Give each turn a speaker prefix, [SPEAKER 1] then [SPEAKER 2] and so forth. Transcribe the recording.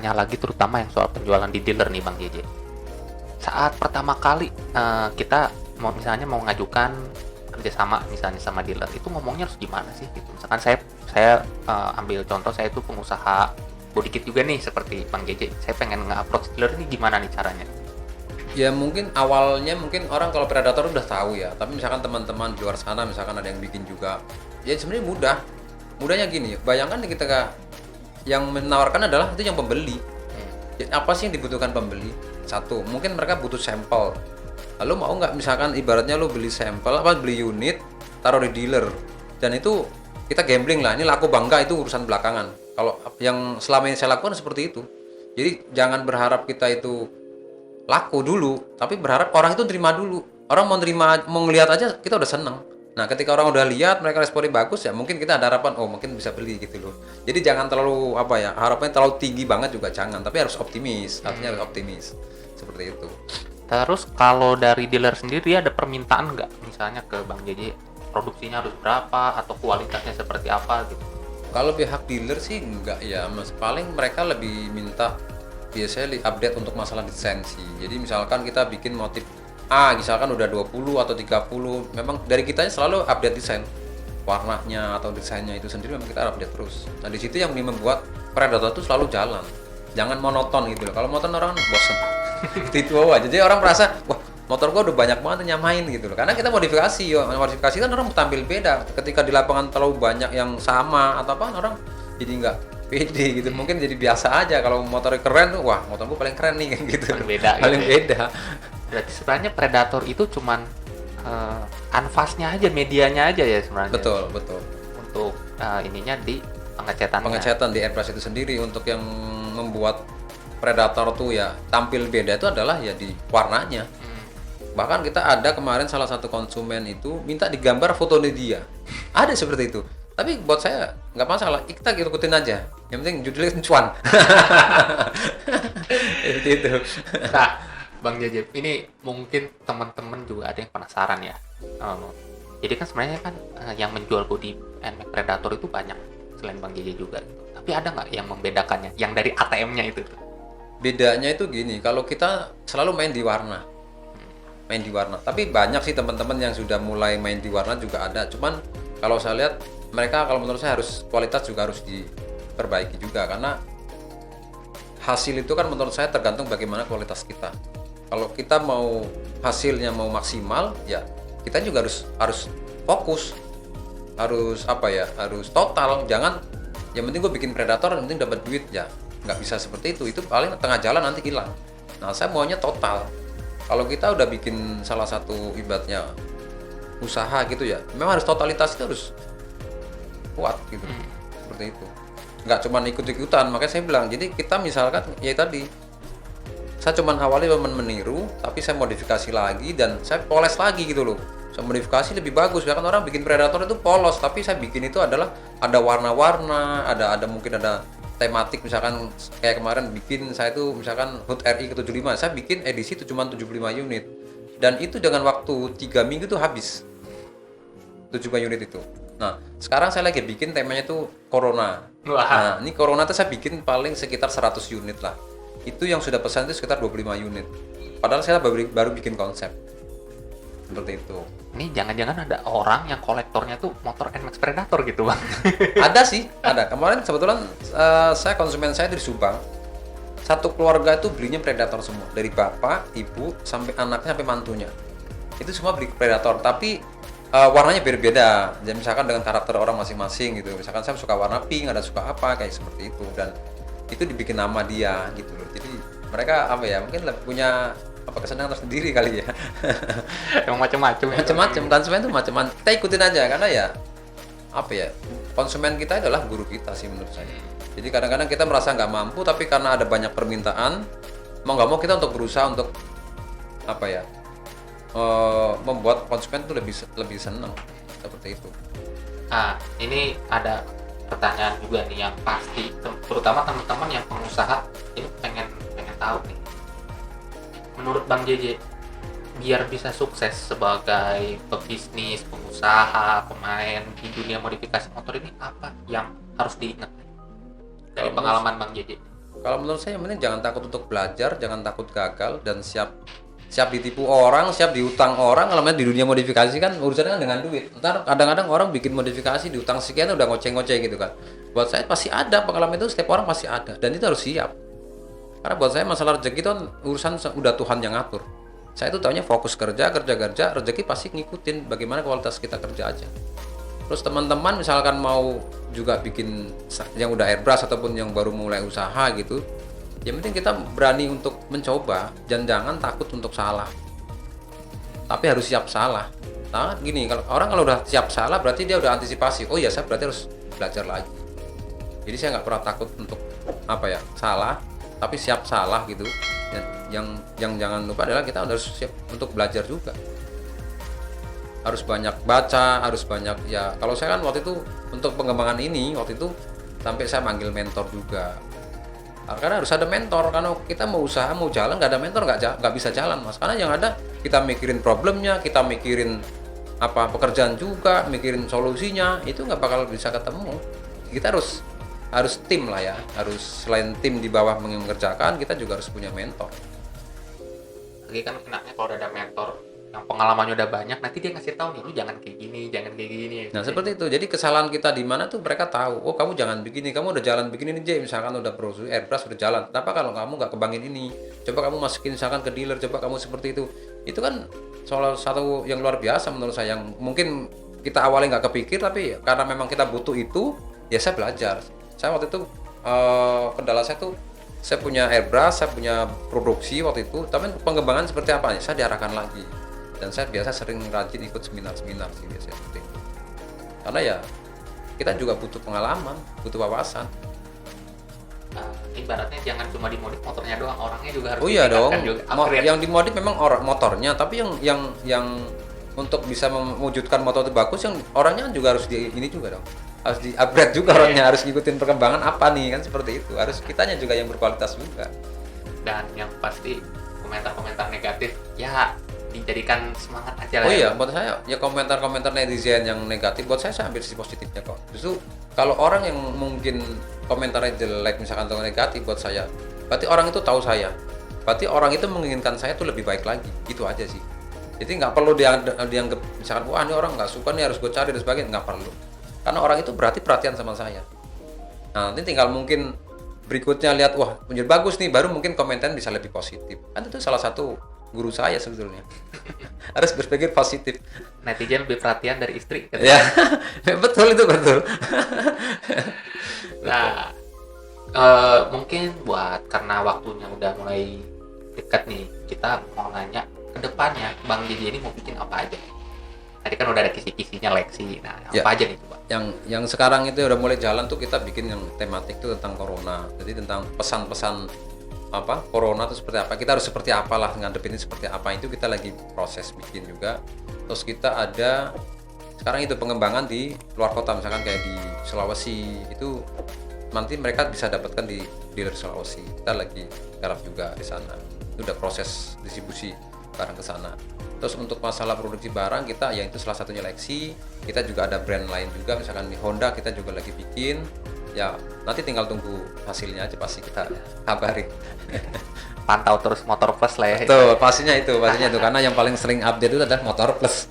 [SPEAKER 1] tanya lagi terutama yang soal penjualan di dealer nih Bang JJ. Saat pertama kali kita mau ngajukan kerjasama misalnya sama dealer, itu ngomongnya harus gimana sih gitu. Misalkan saya ambil contoh, saya itu pengusaha body kit juga nih seperti Bang JJ. Saya pengen nge-approach dealer ini gimana nih caranya?
[SPEAKER 2] Ya mungkin awalnya orang kalau predator udah tahu ya, tapi misalkan teman-teman di luar sana misalkan ada yang bikin juga, ya sebenarnya mudah. Mudahnya gini, bayangkan kita yang menawarkan adalah itu yang pembeli. Ya, apa sih yang dibutuhkan pembeli? Satu, mungkin mereka butuh sampel. Lalu mau nggak misalkan ibaratnya lo beli sampel, beli unit, taruh di dealer, dan itu kita gambling lah, ini laku bangga itu urusan belakangan. Kalau yang selama ini saya lakukan seperti itu. Jadi jangan berharap kita itu laku dulu, tapi berharap orang itu terima dulu. Orang mau terima, mau ngelihat aja kita udah seneng. Nah, ketika orang udah lihat mereka responnya bagus, ya mungkin kita ada harapan, oh mungkin bisa beli gitu loh. Jadi jangan terlalu harapannya terlalu tinggi banget juga jangan, tapi harus optimis. Artinya harus optimis. Seperti itu.
[SPEAKER 1] Terus kalau dari dealer sendiri ada permintaan nggak? Misalnya ke Bang JJ, produksinya harus berapa atau kualitasnya seperti apa gitu?
[SPEAKER 2] Kalau pihak dealer sih enggak ya, Mas. Paling mereka lebih minta biasanya update untuk masalah desain sih. Jadi misalkan kita bikin motif A, misalkan udah 20 atau 30, memang dari kitanya selalu update desain. Warnanya atau desainnya itu sendiri memang kita update terus. Nah, di situ yang membuat predator itu selalu jalan. Jangan monoton gitu loh. Kalau monoton orang bosan. Itu aja. Jadi orang merasa, wah, motor gua udah banyak banget yang nyamain gitu loh. Karena kita modifikasi, modifikasi kan orang tampil beda. Ketika di lapangan terlalu banyak yang sama atau apa, orang jadi nggak pede gitu. Mungkin jadi biasa aja. Kalau motornya keren tuh, wah, motor gua paling keren nih gitu.
[SPEAKER 1] Paling beda
[SPEAKER 2] Paling
[SPEAKER 1] gitu ya.
[SPEAKER 2] beda.
[SPEAKER 1] Berarti sebenarnya predator itu cuman kanvasnya aja, medianya aja ya sebenarnya.
[SPEAKER 2] Betul, betul.
[SPEAKER 1] Untuk ininya di pengecatannya.
[SPEAKER 2] Pengecatan di airbrush itu sendiri untuk yang membuat predator tuh ya tampil beda itu adalah ya di warnanya. Bahkan kita ada kemarin salah satu konsumen itu minta digambar fotonya dia. Ada seperti itu. Tapi buat saya nggak masalah, kita ikutin aja. Yang penting judulnya cuan. Itu.
[SPEAKER 1] Nah, Bang JJ, ini mungkin teman-teman juga ada yang penasaran ya. Jadi kan sebenarnya kan yang menjual body and make predator itu banyak selain Bang JJ juga. Tapi ada nggak yang membedakannya? Yang dari ATM-nya itu tuh?
[SPEAKER 2] Bedanya itu gini, kalau kita selalu main di warna. Main di warna. Tapi banyak sih teman-teman yang sudah mulai main di warna juga ada. Cuman kalau saya lihat mereka kalau menurut saya kualitas juga harus diperbaiki juga karena hasil itu kan menurut saya tergantung bagaimana kualitas kita. Kalau kita mau hasilnya mau maksimal, ya kita juga harus fokus, harus total. Jangan yang penting gue bikin predator, yang penting dapat duit ya. Nggak bisa seperti itu paling tengah jalan nanti hilang. Nah, saya maunya total. Kalau kita udah bikin salah satu ibaratnya usaha gitu ya, memang harus totalitas itu harus kuat gitu. Seperti itu. Nggak cuma ikut-ikutan, makanya saya bilang, jadi kita misalkan ya tadi saya cuma awalnya meniru, tapi saya modifikasi lagi dan saya poles lagi gitu loh. Saya modifikasi lebih bagus, ya kan orang bikin predator itu polos, tapi saya bikin itu adalah ada warna-warna, ada mungkin ada tematik, misalkan kayak kemarin bikin saya tuh misalkan HUT RI ke-75, saya bikin edisi itu cuma 75 unit. Dan itu dengan waktu 3 minggu tuh habis 75 unit itu. Nah, sekarang saya lagi bikin temanya tuh Corona.
[SPEAKER 1] Wah.
[SPEAKER 2] Nah, ini Corona tuh saya bikin paling sekitar 100 unit lah. Itu yang sudah pesan itu sekitar 25 unit. Padahal saya baru bikin konsep. Seperti itu.
[SPEAKER 1] Ini jangan-jangan ada orang yang kolektornya tuh motor NMAX Predator gitu Bang?
[SPEAKER 2] Ada sih, ada. Kemarin kebetulan saya konsumen saya dari Subang. Satu keluarga itu belinya Predator semua. Dari bapak, ibu, sampai anaknya, sampai mantunya. Itu semua beli Predator. Tapi warnanya beda-beda. Jadi misalkan dengan karakter orang masing-masing gitu. Misalkan saya suka warna pink, ada suka apa, kayak seperti itu. Dan itu dibikin nama dia gitu loh. Jadi mereka mungkin punya kesenangan tersendiri kali ya.
[SPEAKER 1] Emang macam-macam ya?
[SPEAKER 2] Macam-macam, konsumen itu macam-macam. Kita ikutin aja karena ya konsumen kita adalah guru kita sih menurut saya. Jadi kadang-kadang kita merasa nggak mampu, tapi karena ada banyak permintaan, mau nggak mau kita untuk berusaha untuk membuat konsumen itu lebih senang seperti itu.
[SPEAKER 1] Nah, ini ada pertanyaan juga nih yang pasti, terutama teman-teman yang pengusaha ini pengen tahu nih. Menurut Bang JJ, biar bisa sukses sebagai pebisnis, pengusaha, pemain di dunia modifikasi motor ini apa yang harus diingat dari pengalaman Bang JJ?
[SPEAKER 2] Kalau menurut saya yang penting jangan takut untuk belajar, jangan takut gagal, dan siap ditipu orang, siap diutang orang. Kalau di dunia modifikasi kan urusannya kan dengan duit. Ntar kadang-kadang orang bikin modifikasi diutang sekian udah ngoceh-ngoceh gitu kan. Buat saya pasti ada pengalaman itu, setiap orang pasti ada, dan itu harus siap. Karena buat saya masalah rezeki itu kan urusan udah Tuhan yang ngatur. Saya itu taunya fokus kerja, rezeki pasti ngikutin bagaimana kualitas kita kerja aja. Terus teman-teman misalkan mau juga bikin yang udah airbrush ataupun yang baru mulai usaha gitu, yang penting kita berani untuk mencoba dan jangan takut untuk salah. Tapi harus siap salah. Nah gini, kalau udah siap salah berarti dia udah antisipasi. Oh iya, saya berarti harus belajar lagi. Jadi saya nggak pernah takut untuk salah, tapi siap salah gitu. Dan yang jangan lupa adalah kita harus siap untuk belajar juga. Harus banyak baca, harus banyak kalau saya kan waktu itu untuk pengembangan ini waktu itu sampai saya manggil mentor juga. Karena harus ada mentor, karena kita mau usaha mau jalan nggak ada mentor nggak bisa jalan Mas. Karena yang ada kita mikirin problemnya, kita mikirin pekerjaan juga, mikirin solusinya, itu nggak bakal bisa ketemu. Kita harus tim lah ya, harus selain tim di bawah mengerjakan, kita juga harus punya mentor.
[SPEAKER 1] Lagi kan kenanya kalau udah ada mentor yang pengalamannya udah banyak, nanti dia ngasih tahu nih, lu jangan kayak gini, jangan kayak gini.
[SPEAKER 2] Nah seperti itu. Jadi kesalahan kita di mana tuh mereka tahu. Oh kamu jangan begini, kamu udah jalan begini nih J, misalkan udah produksi airbrush udah jalan. Kenapa kalau kamu nggak kembangin ini? Coba kamu masukin misalkan ke dealer, coba kamu seperti itu. Itu kan salah satu yang luar biasa menurut saya, yang mungkin kita awalnya nggak kepikir, tapi karena memang kita butuh itu, ya saya belajar. Saya waktu itu kendala saya tuh, saya punya airbrush, saya punya produksi waktu itu, tapi pengembangan seperti apa nih? Saya diarahkan lagi. Dan saya biasa sering rajin ikut seminar-seminar sih biasanya seperti itu. Karena ya kita juga butuh pengalaman, butuh wawasan.
[SPEAKER 1] Ibaratnya jangan cuma dimodif motornya doang, orangnya juga harus
[SPEAKER 2] Oh iya dong.
[SPEAKER 1] juga.
[SPEAKER 2] Yang dimodif memang motornya, tapi yang untuk bisa mewujudkan motor itu bagus, yang orangnya juga harus ini juga dong. Harus di-upgrade juga orangnya, harus ngikutin perkembangan apa nih kan seperti itu. Harus kitanya juga yang berkualitas juga.
[SPEAKER 1] Dan yang pasti komentar-komentar negatif ya dijadikan semangat aja lah.
[SPEAKER 2] Oh iya, buat saya ya komentar-komentar netizen yang negatif, buat saya ambil sisi positifnya kok. Justru kalau orang yang mungkin komentarnya jelek misalkan atau negatif buat saya, berarti orang itu tahu saya. Berarti orang itu menginginkan saya tuh lebih baik lagi. Itu aja sih. Jadi nggak perlu dianggap misalkan wah ini orang nggak suka nih harus gue cari dan sebagainya, nggak perlu. Karena orang itu berarti perhatian sama saya. Nah, nanti tinggal mungkin berikutnya lihat wah menjadi bagus nih, baru mungkin komentar bisa lebih positif. Kan itu salah satu guru saya sebetulnya. Harus berpikir positif.
[SPEAKER 1] Netizen lebih perhatian dari istri.
[SPEAKER 2] Ya, betul itu betul.
[SPEAKER 1] Nah, mungkin karena waktunya udah mulai dekat nih, kita mau nanya ke depannya Bang JJ ini mau bikin apa aja? Tadi kan udah ada kisi-kisinya leksi. Nah, apa aja nih coba?
[SPEAKER 2] Yang sekarang itu udah mulai jalan tuh, kita bikin yang tematik tuh tentang corona. Jadi tentang pesan-pesan corona itu seperti apa, kita harus seperti apalah ngadepinnya seperti apa, itu kita lagi proses bikin juga. Terus kita ada sekarang itu pengembangan di luar kota, misalkan kayak di Sulawesi, itu nanti mereka bisa dapatkan di dealer Sulawesi. Kita lagi garap juga di sana, itu udah proses distribusi barang ke sana. Terus untuk masalah produksi barang kita, ya itu salah satunya Lexi. Kita juga ada brand lain juga, misalkan di Honda kita juga lagi bikin. Ya nanti tinggal tunggu hasilnya aja, pasti kita kabarin.
[SPEAKER 1] Pantau terus Motor Plus lah ya.
[SPEAKER 2] Tuh pastinya itu karena yang paling sering update itu adalah Motor Plus.